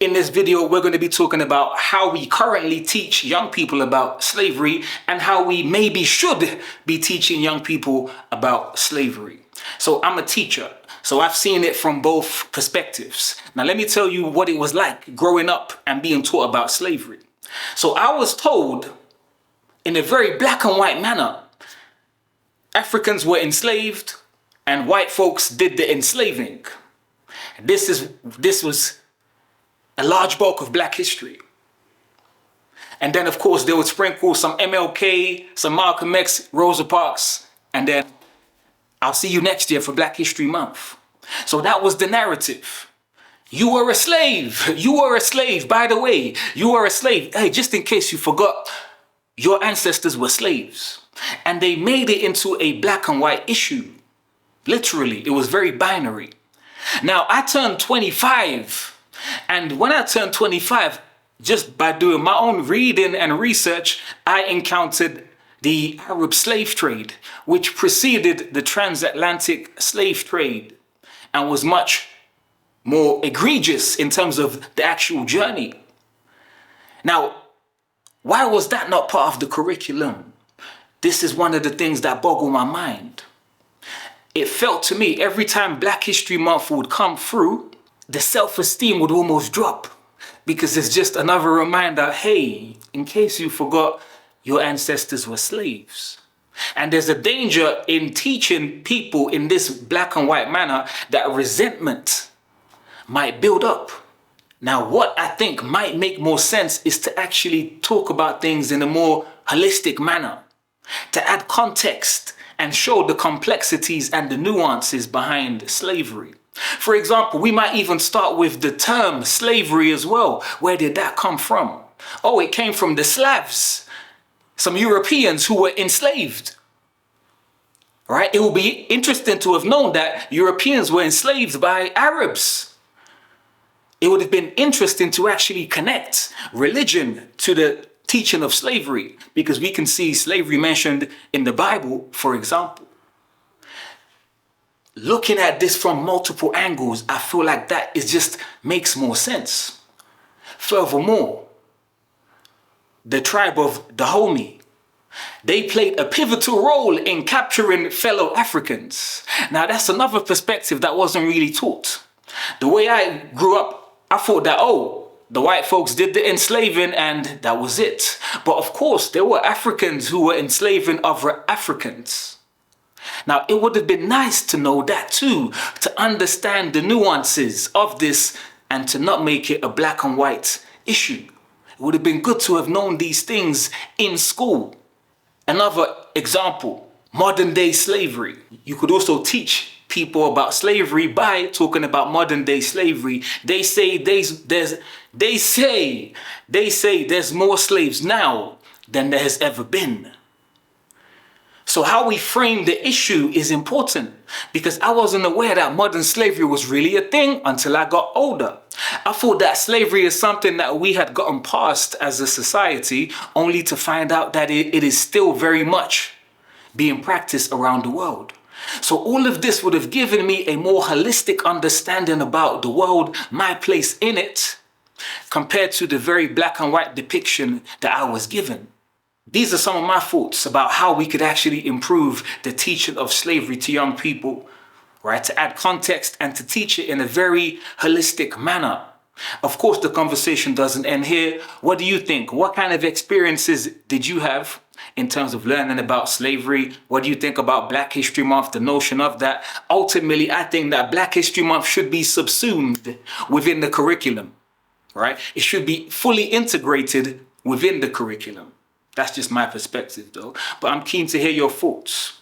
In this video, we're going to be talking about how we currently teach young people about slavery and how we maybe should be teaching young people about slavery. So I'm a teacher, so I've seen it from both perspectives. Now, let me tell you what it was like growing up and being taught about slavery. So I was told in a very black and white manner, Africans were enslaved and white folks did the enslaving. This was a large bulk of black history. And then, of course, they would sprinkle some MLK, some Malcolm X, Rosa Parks, and then I'll see you next year for Black History Month. So that was the narrative. You were a slave. You were a slave. By the way, you were a slave. Hey, just in case you forgot, your ancestors were slaves. And they made it into a black and white issue. Literally, it was very binary. Now, I turned 25. And when I turned 25, just by doing my own reading and research, I encountered the Arab slave trade, which preceded the transatlantic slave trade and was much more egregious in terms of the actual journey. Now, why was that not part of the curriculum? This is one of the things that boggle my mind. It felt to me every time Black History Month would come through, the self-esteem would almost drop because it's just another reminder, hey, in case you forgot, your ancestors were slaves. And there's a danger in teaching people in this black and white manner that resentment might build up. Now, what I think might make more sense is to actually talk about things in a more holistic manner, to add context and show the complexities and the nuances behind slavery. For example, we might even start with the term slavery as well. Where did that come from? Oh, it came from the Slavs, some Europeans who were enslaved. Right? It will be interesting to have known that Europeans were enslaved by Arabs. It would have been interesting to actually connect religion to the teaching of slavery, because we can see slavery mentioned in the Bible, for example. Looking at this from multiple angles, I feel like that just makes more sense. Furthermore, the tribe of Dahomey, they played a pivotal role in capturing fellow Africans. Now, that's another perspective that wasn't really taught. The way I grew up, I thought that, the white folks did the enslaving and that was it. But of course, there were Africans who were enslaving other Africans. Now, it would have been nice to know that too, to understand the nuances of this and to not make it a black and white issue. It would have been good to have known these things in school. Another example, modern day slavery. You could also teach people about slavery by talking about modern day slavery. They say there's more slaves now than there has ever been. So how we frame the issue is important, because I wasn't aware that modern slavery was really a thing until I got older. I thought that slavery is something that we had gotten past as a society, only to find out that it is still very much being practiced around the world. So all of this would have given me a more holistic understanding about the world, my place in it, compared to the very black and white depiction that I was given. These are some of my thoughts about how we could actually improve the teaching of slavery to young people, right? To add context and to teach it in a very holistic manner. Of course, the conversation doesn't end here. What do you think? What kind of experiences did you have in terms of learning about slavery? What do you think about Black History Month, the notion of that? Ultimately, I think that Black History Month should be subsumed within the curriculum, right? It should be fully integrated within the curriculum. That's just my perspective though, but I'm keen to hear your thoughts.